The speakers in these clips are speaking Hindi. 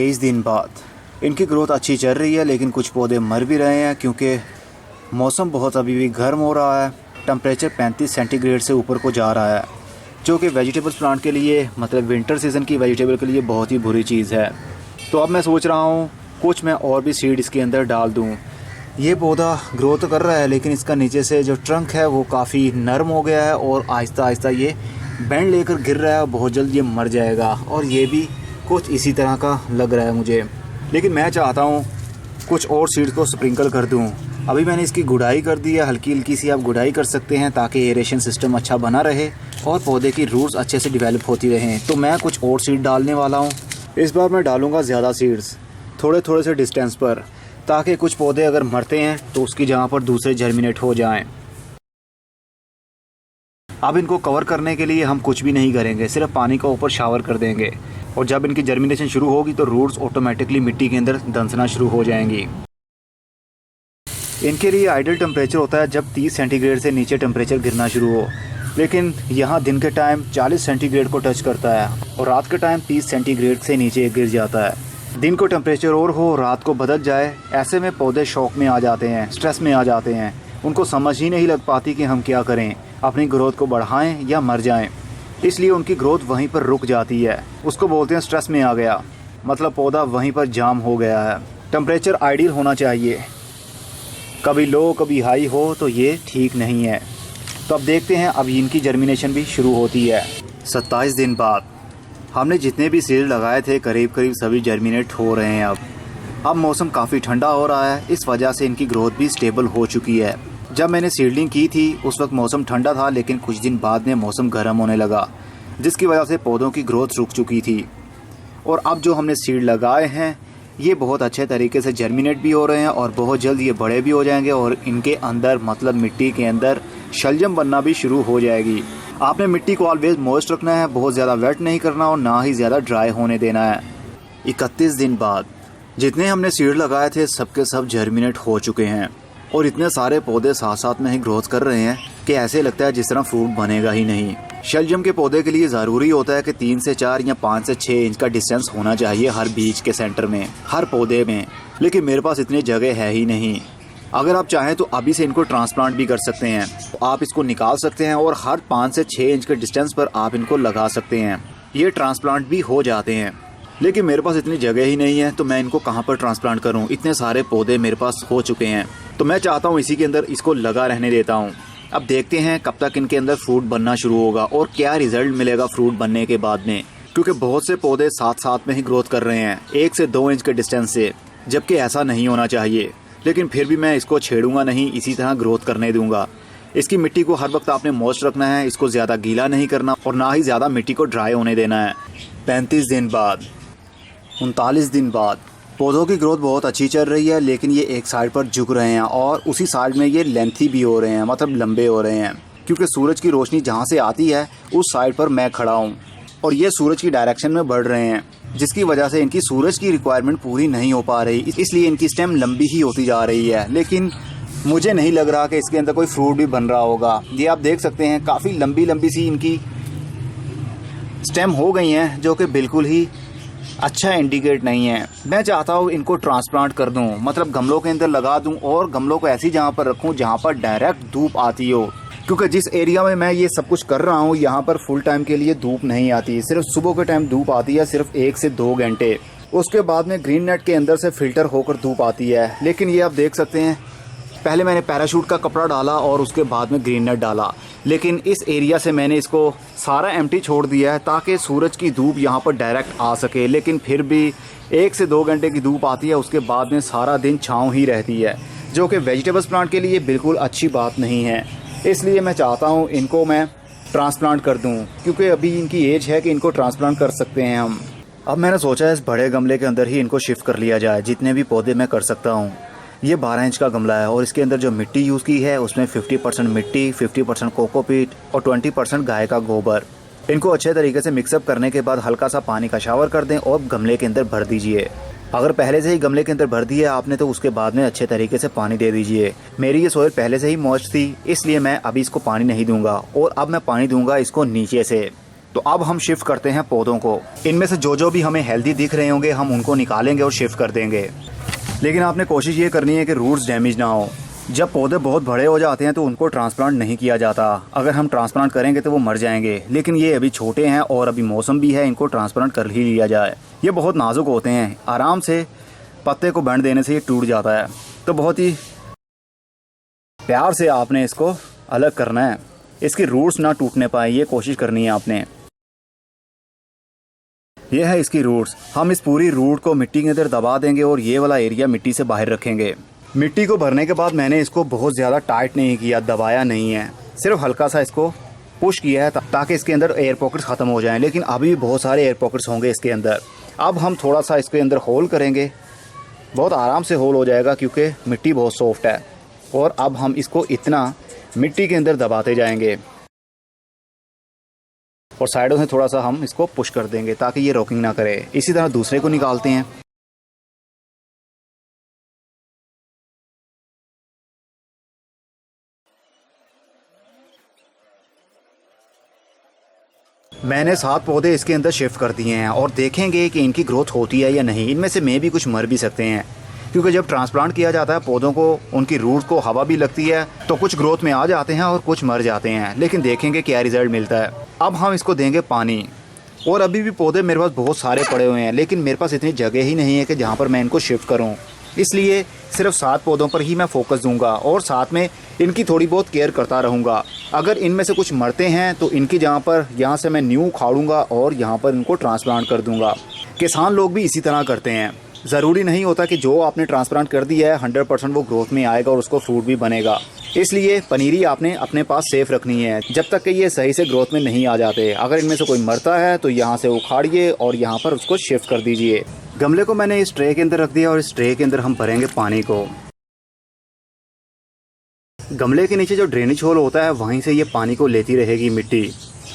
23 दिन बाद इनकी ग्रोथ अच्छी चल रही है, लेकिन कुछ पौधे मर भी रहे हैं क्योंकि मौसम बहुत अभी भी गर्म हो रहा है। टेम्परेचर 35 सेंटीग्रेड से ऊपर को जा रहा है, जो कि वेजिटेबल्स प्लांट के लिए मतलब विंटर सीज़न की वेजिटेबल के लिए बहुत ही बुरी चीज़ है। तो अब मैं सोच रहा हूँ कुछ मैं और भी सीड इसके अंदर डाल दूँ। ये पौधा ग्रो तो कर रहा है, लेकिन इसका नीचे से जो ट्रंक है वो काफ़ी नरम हो गया है और आहिस्ता आहिस्ता ये बैंड लेकर गिर रहा है और बहुत जल्द ये मर जाएगा। और ये भी कुछ इसी तरह का लग रहा है मुझे, लेकिन मैं चाहता हूँ कुछ और सीड्स को स्प्रिंकल कर दूँ। अभी मैंने इसकी गुड़ाई कर दी है, हल्की हल्की सी आप गुड़ाई कर सकते हैं ताकि एरेशन सिस्टम अच्छा बना रहे और पौधे की रूट्स अच्छे से डेवलप होती रहें। तो मैं कुछ और सीड डालने वाला हूँ। इस बार मैं डालूँगा ज़्यादा सीड्स थोड़े थोड़े से डिस्टेंस पर, ताकि कुछ पौधे अगर मरते हैं तो उसकी जगह पर दूसरे जर्मिनेट हो जाएं। अब इनको कवर करने के लिए हम कुछ भी नहीं करेंगे, सिर्फ पानी का ऊपर शावर कर देंगे और जब इनकी जर्मिनेशन शुरू होगी तो रूट्स ऑटोमेटिकली मिट्टी के अंदर दंसना शुरू हो जाएंगी। इनके लिए आइडियल टेम्परेचर होता है जब 30 सेंटीग्रेड से नीचे टेम्परेचर गिरना शुरू हो, लेकिन यहाँ दिन के टाइम 40 सेंटीग्रेड को टच करता है और रात के टाइम 30 सेंटीग्रेड से नीचे गिर जाता है। दिन को टेम्परेचर और हो, रात को बदल जाए, ऐसे में पौधे शॉक में आ जाते हैं, स्ट्रेस में आ जाते हैं। उनको समझ ही नहीं लग पाती कि हम क्या करें, अपनी ग्रोथ को बढ़ाएं या मर जाएं। इसलिए उनकी ग्रोथ वहीं पर रुक जाती है। उसको बोलते हैं स्ट्रेस में आ गया, मतलब पौधा वहीं पर जाम हो गया है। टेम्परेचर आइडियल होना चाहिए, कभी लो कभी हाई हो तो ये ठीक नहीं है। तो अब देखते हैं, अब इनकी जर्मिनेशन भी शुरू होती है। 27 दिन बाद हमने जितने भी सीड लगाए थे करीब करीब सभी जर्मिनेट हो रहे हैं। अब मौसम काफ़ी ठंडा हो रहा है, इस वजह से इनकी ग्रोथ भी स्टेबल हो चुकी है। जब मैंने सीडलिंग की थी उस वक्त मौसम ठंडा था, लेकिन कुछ दिन बाद में मौसम गर्म होने लगा, जिसकी वजह से पौधों की ग्रोथ रुक चुकी थी। और अब जो हमने सीड लगाए हैं ये बहुत अच्छे तरीके से जर्मिनेट भी हो रहे हैं और बहुत जल्द ये बड़े भी हो जाएंगे और इनके अंदर मतलब मिट्टी के अंदर शलजम बनना भी शुरू हो जाएगी। आपने मिट्टी को ऑलवेज मॉइस्ट रखना है, बहुत ज़्यादा वेट नहीं करना और ना ही ज़्यादा ड्राई होने देना है। 31 दिन बाद जितने हमने सीड लगाए थे सबके सब जर्मिनेट हो चुके हैं और इतने सारे पौधे साथ साथ में ही ग्रोथ कर रहे हैं कि ऐसे लगता है जिस तरह फ्रूट बनेगा ही नहीं। शलजम के पौधे के लिए ज़रूरी होता है कि 3 से 4 या 5 से 6 इंच का डिस्टेंस होना चाहिए हर बीज के सेंटर में, हर पौधे में, लेकिन मेरे पास इतनी जगह है ही नहीं। अगर आप चाहें तो अभी से इनको ट्रांसप्लांट भी कर सकते हैं, तो आप इसको निकाल सकते हैं और हर 5 से 6 इंच के डिस्टेंस पर आप इनको लगा सकते हैं। ये ट्रांसप्लांट भी हो जाते हैं, लेकिन मेरे पास इतनी जगह ही नहीं है, तो मैं इनको कहाँ पर ट्रांसप्लांट करूँ। इतने सारे पौधे मेरे पास हो चुके हैं, तो मैं चाहता हूँ इसी के अंदर इसको लगा रहने देता हूँ। अब देखते हैं कब तक इनके अंदर फ्रूट बनना शुरू होगा और क्या रिजल्ट मिलेगा फ्रूट बनने के बाद में, क्योंकि बहुत से पौधे साथ साथ में ही ग्रोथ कर रहे हैं 1 से 2 इंच के डिस्टेंस से, जबकि ऐसा नहीं होना चाहिए। लेकिन फिर भी मैं इसको छेड़ूंगा नहीं, इसी तरह ग्रोथ करने दूंगा। इसकी मिट्टी को हर वक्त आपने मॉइस्ट रखना है, इसको ज़्यादा गीला नहीं करना और ना ही ज़्यादा मिट्टी को ड्राई होने देना है। 35 दिन बाद 39 दिन बाद पौधों की ग्रोथ बहुत अच्छी चल रही है, लेकिन ये एक साइड पर झुक रहे हैं और उसी साइड में ये लेंथी भी हो रहे हैं, मतलब लंबे हो रहे हैं, क्योंकि सूरज की रोशनी जहाँ से आती है उस साइड पर मैं खड़ा हूँ और ये सूरज की डायरेक्शन में बढ़ रहे हैं, जिसकी वजह से इनकी सूरज की रिक्वायरमेंट पूरी नहीं हो पा रही, इसलिए इनकी स्टेम लंबी ही होती जा रही है। लेकिन मुझे नहीं लग रहा कि इसके अंदर कोई फ्रूट भी बन रहा होगा। ये आप देख सकते हैं काफ़ी लंबी लंबी सी इनकी स्टेम हो गई हैं, जो कि बिल्कुल ही अच्छा इंडिकेट नहीं है। मैं चाहता हूँ इनको ट्रांसप्लांट कर दूँ, मतलब गमलों के अंदर लगा दूँ और गमलों को ऐसी जगह पर रखूँ जहाँ पर डायरेक्ट धूप आती हो, क्योंकि जिस एरिया में मैं ये सब कुछ कर रहा हूँ यहाँ पर फुल टाइम के लिए धूप नहीं आती, सिर्फ सुबह के टाइम धूप आती है, सिर्फ 1 से 2 घंटे। उसके बाद में ग्रीन नेट के अंदर से फिल्टर होकर धूप आती है। लेकिन ये आप देख सकते हैं, पहले मैंने पैराशूट का कपड़ा डाला और उसके बाद में ग्रीन नेट डाला, लेकिन इस एरिया से मैंने इसको सारा एम्प्टी छोड़ दिया है ताकि सूरज की धूप यहाँ पर डायरेक्ट आ सके। लेकिन फिर भी 1 से 2 घंटे की धूप आती है, उसके बाद में सारा दिन छाँव ही रहती है, जो कि वेजिटेबल्स प्लांट के लिए बिल्कुल अच्छी बात नहीं है। इसलिए मैं चाहता हूँ इनको मैं ट्रांसप्लांट कर दूँ, क्योंकि अभी इनकी एज है कि इनको ट्रांसप्लांट कर सकते हैं हम। अब मैंने सोचा है इस बड़े गमले के अंदर ही इनको शिफ्ट कर लिया जाए, जितने भी पौधे मैं कर सकता हूँ। ये 12 इंच का गमला है और इसके अंदर जो मिट्टी यूज़ की है उसमें 50% मिट्टी, 50% कोकोपीट और 20% गाय का गोबर। इनको अच्छे तरीके से मिक्सअप करने के बाद हल्का सा पानी का शावर कर दें और गमले के अंदर भर दीजिए। अगर पहले से ही गमले के अंदर भर दिया आपने तो उसके बाद में अच्छे तरीके से पानी दे दीजिए। मेरी ये सोइल पहले से ही मॉइस्ट थी, इसलिए मैं अभी इसको पानी नहीं दूंगा और अब मैं पानी दूंगा इसको नीचे से। तो अब हम शिफ्ट करते हैं पौधों को। इनमें से जो भी हमें हेल्दी दिख रहे होंगे हम उनको निकालेंगे और शिफ्ट कर देंगे। लेकिन आपने कोशिश ये करनी है कि रूट्स डैमेज ना हो। जब पौधे बहुत बड़े हो जाते हैं तो उनको ट्रांसप्लांट नहीं किया जाता। अगर हम ट्रांसप्लांट करेंगे तो वो मर जाएंगे, लेकिन ये अभी छोटे हैं और अभी मौसम भी है, इनको ट्रांसप्लांट कर ही लिया जाए। ये बहुत नाजुक होते हैं, आराम से पत्ते को बैंड देने से ये टूट जाता है। तो बहुत ही प्यार से आपने इसको अलग करना है, इसकी रूट्स ना टूटने पाए ये कोशिश करनी है आपने। ये है इसकी रूट्स। हम इस पूरी रूट को मिट्टी के अंदर दबा देंगे और ये वाला एरिया मिट्टी से बाहर रखेंगे। मिट्टी को भरने के बाद मैंने इसको बहुत ज़्यादा टाइट नहीं किया, दबाया नहीं है, सिर्फ हल्का सा इसको पुश किया है ताकि इसके अंदर एयर पॉकेट्स ख़त्म हो जाएं। लेकिन अभी बहुत सारे एयर पॉकेट्स होंगे इसके अंदर। अब हम थोड़ा सा इसके अंदर होल करेंगे, बहुत आराम से होल हो जाएगा क्योंकि मिट्टी बहुत सॉफ्ट है। और अब हम इसको इतना मिट्टी के अंदर दबाते जाएंगे और साइडों से थोड़ा सा हम इसको पुश कर देंगे ताकि ये रॉकिंग ना करे। इसी तरह दूसरे को निकालते हैं। मैंने 7 पौधे इसके अंदर शिफ्ट कर दिए हैं और देखेंगे कि इनकी ग्रोथ होती है या नहीं। इनमें से मे भी कुछ मर भी सकते हैं क्योंकि जब ट्रांसप्लांट किया जाता है पौधों को, उनकी रूट्स को हवा भी लगती है तो कुछ ग्रोथ में आ जाते हैं और कुछ मर जाते हैं। लेकिन देखेंगे क्या रिजल्ट मिलता है। अब हम इसको देंगे पानी। और अभी भी पौधे मेरे पास बहुत सारे पड़े हुए हैं, लेकिन मेरे पास इतनी जगह ही नहीं है कि जहाँ पर मैं इनको शिफ्ट करूँ। इसलिए सिर्फ 7 पौधों पर ही मैं फोकस दूंगा और साथ में इनकी थोड़ी बहुत केयर करता रहूँगा। अगर इनमें से कुछ मरते हैं तो इनकी जगह पर यहाँ से मैं न्यू उखाड़ूंगा और यहाँ पर इनको ट्रांसप्लांट कर दूंगा। किसान लोग भी इसी तरह करते हैं। ज़रूरी नहीं होता कि जो आपने ट्रांसप्लांट कर दिया है 100% वो ग्रोथ में आएगा और उसको फ्रूट भी बनेगा। इसलिए पनीरी आपने अपने पास सेफ रखनी है जब तक कि ये सही से ग्रोथ में नहीं आ जाते। अगर इनमें से कोई मरता है तो यहाँ से उखाड़िए और यहाँ पर उसको शिफ्ट कर दीजिए। गमले को मैंने इस ट्रे के अंदर रख दिया और इस ट्रे के अंदर हम भरेंगे पानी को। गमले के नीचे जो ड्रेनेज होल होता है वहीं से ये पानी को लेती रहेगी मिट्टी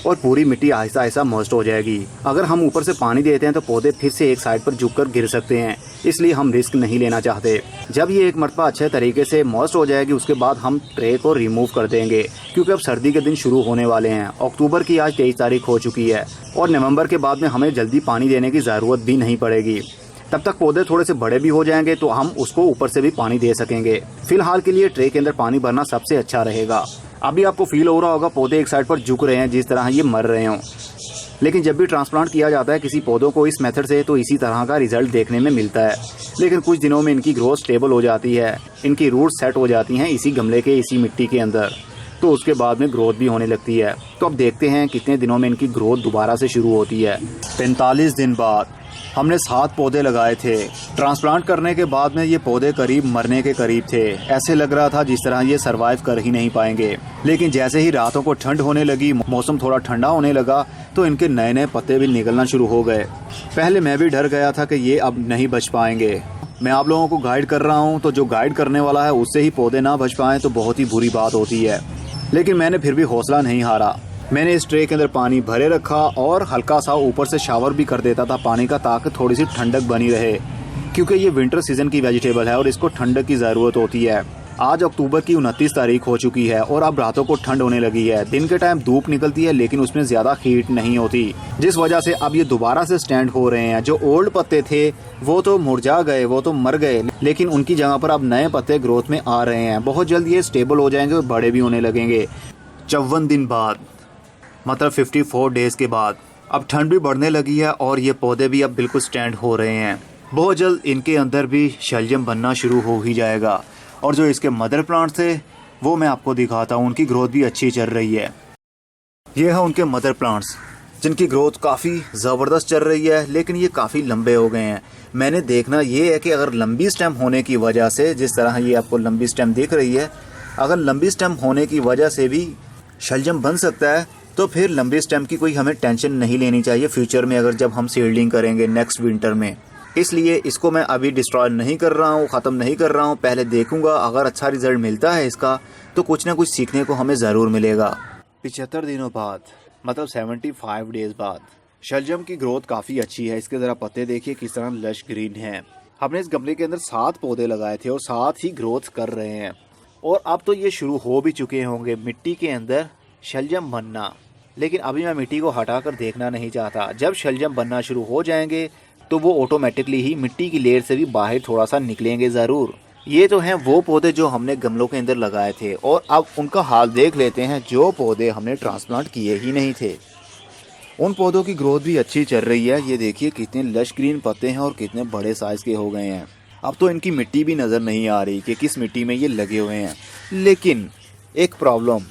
और पूरी मिट्टी आहिस्ता आहिस्ता मॉइस्ट हो जाएगी। अगर हम ऊपर से पानी देते हैं तो पौधे फिर से एक साइड पर झुककर गिर सकते हैं, इसलिए हम रिस्क नहीं लेना चाहते। जब ये एक मरतबा अच्छे तरीके से मॉइस्ट हो जाएगी उसके बाद हम ट्रे को रिमूव कर देंगे क्योंकि अब सर्दी के दिन शुरू होने वाले हैं। अक्टूबर की आज 23 तारीख हो चुकी है और नवंबर के बाद में हमें जल्दी पानी देने की ज़रूरत भी नहीं पड़ेगी। तब तक पौधे थोड़े से बड़े भी हो जाएंगे तो हम उसको ऊपर से भी पानी दे सकेंगे। फिलहाल के लिए ट्रे के अंदर पानी भरना सबसे अच्छा रहेगा। अभी आपको फील हो रहा होगा पौधे एक साइड पर झुक रहे हैं जिस तरह ये मर रहे हों, लेकिन जब भी ट्रांसप्लांट किया जाता है किसी पौधों को इस मेथड से तो इसी तरह का रिजल्ट देखने में मिलता है। लेकिन कुछ दिनों में इनकी ग्रोथ स्टेबल हो जाती है, इनकी रूट्स सेट हो जाती हैं इसी गमले के इसी मिट्टी के अंदर, तो उसके बाद में ग्रोथ भी होने लगती है। तो अब देखते हैं कितने दिनों में इनकी ग्रोथ दोबारा से शुरू होती है। 45 दिन बाद हमने 7 पौधे लगाए थे। ट्रांसप्लांट करने के बाद में ये पौधे करीब मरने के करीब थे। ऐसे लग रहा था जिस तरह ये सरवाइव कर ही नहीं पाएंगे। लेकिन जैसे ही रातों को ठंड होने लगी, मौसम थोड़ा ठंडा होने लगा तो इनके नए नए पत्ते भी निकलना शुरू हो गए। पहले मैं भी डर गया था कि ये अब नहीं बच पाएंगे। मैं आप लोगों को गाइड कर रहा हूँ, तो जो गाइड करने वाला है उससे ही पौधे ना बच पाएँ तो बहुत ही बुरी बात होती है। लेकिन मैंने फिर भी हौसला नहीं हारा। मैंने इस ट्रे के अंदर पानी भरे रखा और हल्का सा ऊपर से शावर भी कर देता था पानी का, ताकि थोड़ी सी ठंडक बनी रहे, क्योंकि ये विंटर सीजन की वेजिटेबल है और इसको ठंडक की ज़रूरत होती है। आज अक्टूबर की 29 तारीख हो चुकी है और अब रातों को ठंड होने लगी है। दिन के टाइम धूप निकलती है लेकिन उसमें ज़्यादा हीट नहीं होती, जिस वजह से अब ये दोबारा से स्टैंड हो रहे हैं। जो ओल्ड पत्ते थे वो तो मुरझा गए, वो तो मर गए, लेकिन उनकी जगह पर अब नए पत्ते ग्रोथ में आ रहे हैं। बहुत जल्द ये स्टेबल हो जाएंगे और बड़े भी होने लगेंगे। 54 दिन बाद, मतलब 54 डेज़ के बाद अब ठंड भी बढ़ने लगी है और ये पौधे भी अब बिल्कुल स्टैंड हो रहे हैं। बहुत जल्द इनके अंदर भी शलजम बनना शुरू हो ही जाएगा। और जो इसके मदर प्लांट्स थे वो मैं आपको दिखाता हूँ, उनकी ग्रोथ भी अच्छी चल रही है। ये है उनके मदर प्लांट्स जिनकी ग्रोथ काफ़ी ज़बरदस्त चल रही है, लेकिन ये काफ़ी लंबे हो गए हैं। मैंने देखना ये है कि अगर लंबी स्टेम होने की वजह से, जिस तरह ये आपको लंबी स्टेम दिख रही है, अगर लंबी स्टेम होने की वजह से भी शलजम बन सकता है तो फिर लंबी स्टेम की कोई हमें टेंशन नहीं लेनी चाहिए फ्यूचर में, अगर जब हम सीडलिंग करेंगे नेक्स्ट विंटर में। इसलिए इसको मैं अभी डिस्ट्रॉय नहीं कर रहा हूँ, ख़त्म नहीं कर रहा हूँ। पहले देखूंगा, अगर अच्छा रिजल्ट मिलता है इसका तो कुछ ना कुछ सीखने को हमें ज़रूर मिलेगा। 75 दिनों बाद, मतलब 75 डेज़ बाद, शलजम की ग्रोथ काफ़ी अच्छी है। इसके ज़रा पत्ते देखिए किस तरह लश ग्रीन हैं। हमने इस गमले के अंदर 7 पौधे लगाए थे और 7 ही ग्रोथ कर रहे हैं। और अब तो ये शुरू हो भी चुके होंगे मिट्टी के अंदर शलजम बनना। लेकिन अभी मैं मिट्टी को हटाकर देखना नहीं चाहता। जब शलजम बनना शुरू हो जाएंगे तो वो ऑटोमेटिकली ही मिट्टी की लेयर से भी बाहर थोड़ा सा निकलेंगे ज़रूर। ये तो हैं वो पौधे जो हमने गमलों के अंदर लगाए थे, और अब उनका हाल देख लेते हैं जो पौधे हमने ट्रांसप्लांट किए ही नहीं थे। उन पौधों की ग्रोथ भी अच्छी चल रही है। ये देखिए कितने लश ग्रीन पत्ते हैं और कितने बड़े साइज़ के हो गए हैं। अब तो इनकी मिट्टी भी नज़र नहीं आ रही कि किस मिट्टी में ये लगे हुए हैं। लेकिन एक प्रॉब्लम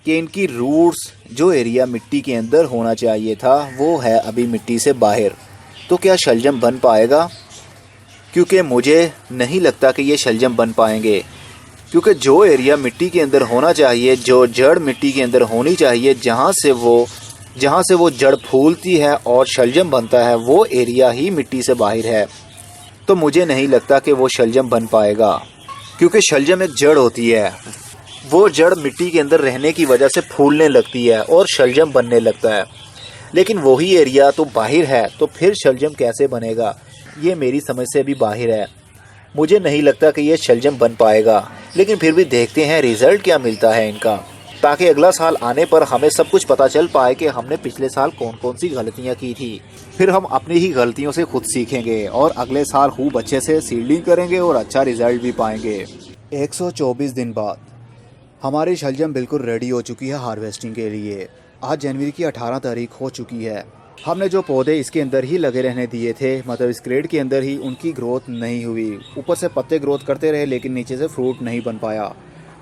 कि इनकी रूट्स, जो एरिया मिट्टी के अंदर होना चाहिए था, वो है अभी मिट्टी से बाहर। तो क्या शलजम बन पाएगा? क्योंकि मुझे नहीं लगता कि ये शलजम बन पाएंगे, क्योंकि जो एरिया मिट्टी के अंदर होना चाहिए, जो जड़ मिट्टी के अंदर होनी चाहिए, जहाँ से वो जड़ फूलती है और शलजम बनता है, वो एरिया ही मिट्टी से बाहर है। तो मुझे नहीं लगता कि वो शलजम बन पाएगा, क्योंकि शलजम एक जड़ होती है। वो जड़ मिट्टी के अंदर रहने की वजह से फूलने लगती है और शलजम बनने लगता है। लेकिन वही एरिया तो बाहर है, तो फिर शलजम कैसे बनेगा? ये मेरी समझ से भी बाहर है। मुझे नहीं लगता कि ये शलजम बन पाएगा। लेकिन फिर भी देखते हैं रिजल्ट क्या मिलता है इनका, ताकि अगला साल आने पर हमें सब कुछ पता चल पाए कि हमने पिछले साल कौन कौन सी गलतियां की थी। फिर हम अपनी ही गलतियों से खुद सीखेंगे और अगले साल खूब अच्छे से सीडलिंग करेंगे और अच्छा रिजल्ट भी पाएंगे। 124 दिन बाद हमारी शलजम बिल्कुल रेडी हो चुकी है हार्वेस्टिंग के लिए। आज जनवरी की 18 तारीख हो चुकी है। हमने जो पौधे इसके अंदर ही लगे रहने दिए थे, मतलब इस क्रेट के अंदर ही, उनकी ग्रोथ नहीं हुई। ऊपर से पत्ते ग्रोथ करते रहे लेकिन नीचे से फ्रूट नहीं बन पाया।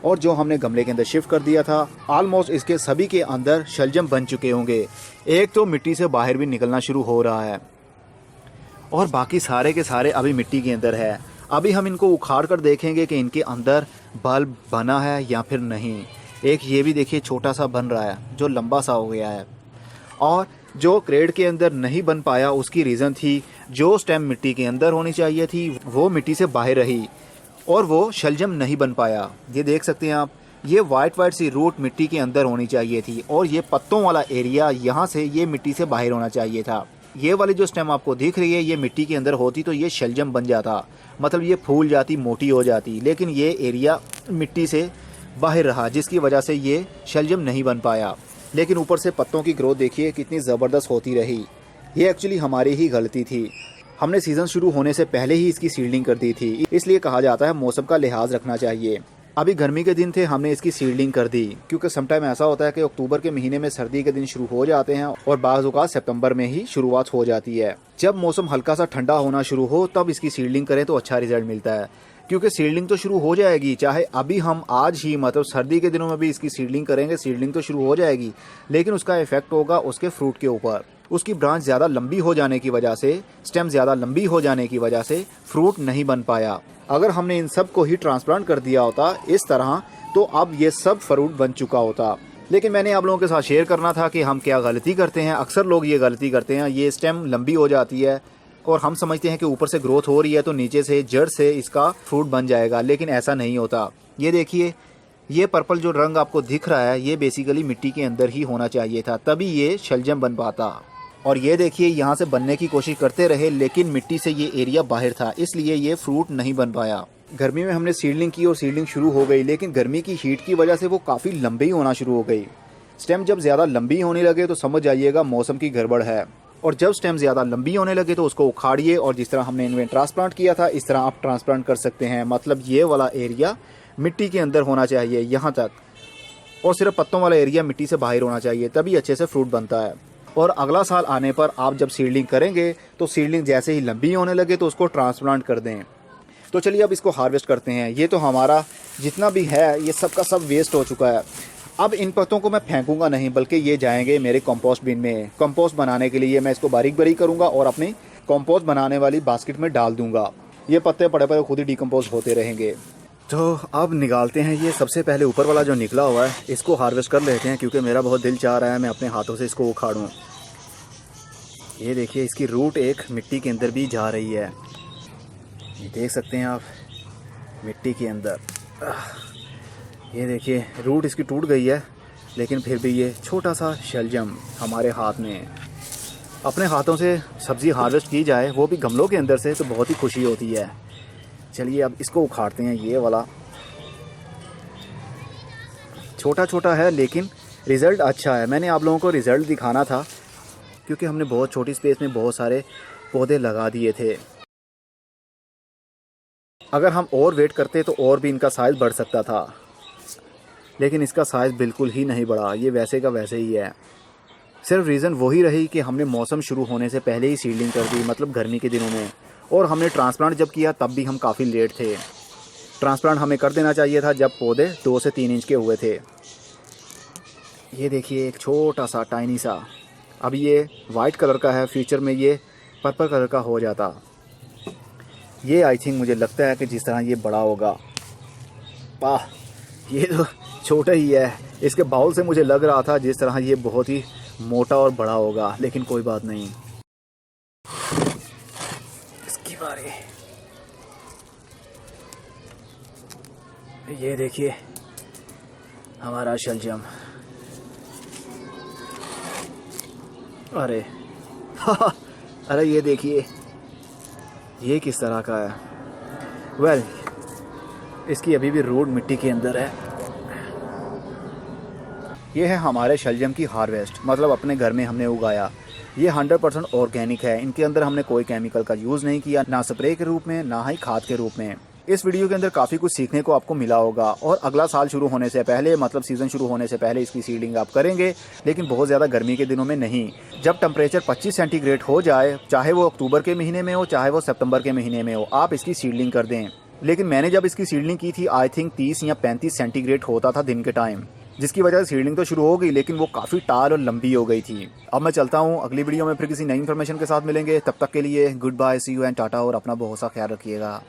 और जो हमने गमले के अंदर शिफ्ट कर दिया था, ऑलमोस्ट इसके सभी के अंदर शलजम बन चुके होंगे। एक तो मिट्टी से बाहर भी निकलना शुरू हो रहा है और बाकी सारे के सारे अभी मिट्टी के अंदर है। अभी हम इनको उखाड़ कर देखेंगे कि इनके अंदर बल्ब बना है या फिर नहीं। एक ये भी देखिए छोटा सा बन रहा है जो लंबा सा हो गया है। और जो क्रेट के अंदर नहीं बन पाया उसकी रीज़न थी, जो स्टेम मिट्टी के अंदर होनी चाहिए थी वो मिट्टी से बाहर रही और वो शलजम नहीं बन पाया। ये देख सकते हैं आप, ये वाइट सी रूट मिट्टी के अंदर होनी चाहिए थी और ये पत्तों वाला एरिया यहाँ से ये मिट्टी से बाहर होना चाहिए था। ये वाली जो स्टेम आपको दिख रही है, ये मिट्टी के अंदर होती तो ये शलजम बन जाता, मतलब ये फूल जाती, मोटी हो जाती। लेकिन ये एरिया मिट्टी से बाहर रहा जिसकी वजह से ये शलजम नहीं बन पाया। लेकिन ऊपर से पत्तों की ग्रोथ देखिए कितनी ज़बरदस्त होती रही। ये एक्चुअली हमारी ही गलती थी। हमने सीज़न शुरू होने से पहले ही इसकी सीडलिंग कर दी थी। इसलिए कहा जाता है मौसम का लिहाज रखना चाहिए। अभी गर्मी के दिन थे, हमने इसकी सीडलिंग कर दी, क्योंकि समटाइम ऐसा होता है कि अक्टूबर के महीने में सर्दी के दिन शुरू हो जाते हैं और बाज़ औक़ात सितंबर में ही शुरुआत हो जाती है। जब मौसम हल्का सा ठंडा होना शुरू हो तब इसकी सीडलिंग करें तो अच्छा रिजल्ट मिलता है, क्योंकि सीडलिंग तो शुरू हो जाएगी। चाहे अभी हम आज ही, मतलब सर्दी के दिनों में भी इसकी सीडलिंग करेंगे, सीडलिंग तो शुरू हो जाएगी, लेकिन उसका इफेक्ट होगा उसके फ्रूट के ऊपर। उसकी ब्रांच ज़्यादा लंबी हो जाने की वजह से, स्टेम ज़्यादा लंबी हो जाने की वजह से फ्रूट नहीं बन पाया। अगर हमने इन सब को ही ट्रांसप्लांट कर दिया होता इस तरह, तो अब ये सब फ्रूट बन चुका होता। लेकिन मैंने आप लोगों के साथ शेयर करना था कि हम क्या गलती करते हैं। अक्सर लोग ये गलती करते हैं, ये स्टेम लंबी हो जाती है और हम समझते हैं कि ऊपर से ग्रोथ हो रही है तो नीचे से जड़ से इसका फ्रूट बन जाएगा, लेकिन ऐसा नहीं होता। ये देखिए, ये पर्पल जो रंग आपको दिख रहा है, ये बेसिकली मिट्टी के अंदर ही होना चाहिए था, तभी ये शलजम बन पाता। और ये देखिए, यहाँ से बनने की कोशिश करते रहे लेकिन मिट्टी से ये एरिया बाहर था, इसलिए ये फ्रूट नहीं बन पाया। गर्मी में हमने सीडलिंग की और सीडलिंग शुरू हो गई, लेकिन गर्मी की हीट की वजह से वो काफ़ी लंबी होना शुरू हो गई। स्टेम जब ज़्यादा लंबी होने लगे तो समझ जाइएगा मौसम की गड़बड़ है। और जब स्टेम ज़्यादा लंबी होने लगे तो उसको उखाड़िए और जिस तरह हमने इनमें ट्रांसप्लांट किया था इस तरह आप ट्रांसप्लांट कर सकते हैं। मतलब ये वाला एरिया मिट्टी के अंदर होना चाहिए यहाँ तक, और सिर्फ पत्तों वाला एरिया मिट्टी से बाहर होना चाहिए, तभी अच्छे से फ्रूट बनता है। और अगला साल आने पर आप जब सीडलिंग करेंगे तो सीडलिंग जैसे ही लंबी होने लगे तो उसको ट्रांसप्लांट कर दें। तो चलिए अब इसको हार्वेस्ट करते हैं। ये तो हमारा जितना भी है ये सब का सब वेस्ट हो चुका है। अब इन पत्तों को मैं फेंकूंगा नहीं, बल्कि ये जाएंगे मेरे कंपोस्ट बिन में। कंपोस्ट बनाने के लिए मैं इसको बारीक बारीक करूंगा और अपनी कंपोस्ट बनाने वाली बास्केट में डाल दूंगा। ये पत्ते पड़े पड़े खुद ही डिकम्पोज होते रहेंगे। तो अब निकालते हैं। ये सबसे पहले ऊपर वाला जो निकला हुआ है इसको हार्वेस्ट कर लेते हैं, क्योंकि मेरा बहुत दिल चाह रहा है मैं अपने हाथों से इसको उखाड़ूं। ये देखिए, इसकी रूट एक मिट्टी के अंदर भी जा रही है, ये देख सकते हैं आप, मिट्टी के अंदर। ये देखिए रूट इसकी टूट गई है, लेकिन फिर भी ये छोटा सा शलजम हमारे हाथ में है। अपने हाथों से सब्ज़ी हार्वेस्ट की जाए, वो भी गमलों के अंदर से, तो बहुत ही खुशी होती है। चलिए अब इसको उखाड़ते हैं। ये वाला छोटा छोटा है लेकिन रिज़ल्ट अच्छा है। मैंने आप लोगों को रिज़ल्ट दिखाना था क्योंकि हमने बहुत छोटी स्पेस में बहुत सारे पौधे लगा दिए थे। अगर हम और वेट करते तो और भी इनका साइज़ बढ़ सकता था, लेकिन इसका साइज़ बिल्कुल ही नहीं बढ़ा, ये वैसे का वैसे ही है। सिर्फ रीज़न वही रही कि हमने मौसम शुरू होने से पहले ही सीडलिंग कर दी, मतलब गर्मी के दिनों में। और हमने ट्रांसप्लांट जब किया तब भी हम काफ़ी लेट थे। ट्रांसप्लांट हमें कर देना चाहिए था जब पौधे 2 से 3 इंच के हुए थे। ये देखिए एक छोटा सा टाइनी सा, अब ये वाइट कलर का है, फ्यूचर में ये पर्पल कलर का हो जाता। ये आई थिंक मुझे लगता है कि जिस तरह ये बड़ा होगा, वाह ये तो छोटा ही है। इसके बाउल से मुझे लग रहा था जिस तरह ये बहुत ही मोटा और बड़ा होगा, लेकिन कोई बात नहीं। इसकी बारी, ये देखिए हमारा शलजम। अरे अरे ये देखिए ये किस तरह का है। वेल इसकी अभी भी रूट मिट्टी के अंदर है। ये है हमारे शलजम की हार्वेस्ट, मतलब अपने घर में हमने उगाया। ये 100% ऑर्गेनिक है। इनके अंदर हमने कोई केमिकल का यूज़ नहीं किया, ना स्प्रे के रूप में ना ही खाद के रूप में। इस वीडियो के अंदर काफ़ी कुछ सीखने को आपको मिला होगा। और अगला साल शुरू होने से पहले, मतलब सीज़न शुरू होने से पहले इसकी सीडिंग आप करेंगे, लेकिन बहुत ज़्यादा गर्मी के दिनों में नहीं। जब टेम्परेचर 25 सेंटीग्रेड हो जाए, चाहे वो अक्टूबर के महीने में हो चाहे वो सितंबर के महीने में हो, आप इसकी सीडलिंग कर दें। लेकिन मैंने जब इसकी सीडलिंग की थी आई थिंक 30 या 35 सेंटीग्रेड होता था दिन के टाइम, जिसकी वजह से सीडलिंग तो शुरू हो गई लेकिन वो काफ़ी टाल और लंबी हो गई थी। अब मैं चलता हूँ, अगली वीडियो में फिर किसी नई इन्फॉर्मेशन के साथ मिलेंगे। तब तक के लिए good bye, see you and tata, और अपना बहुत सा ख्याल रखिएगा।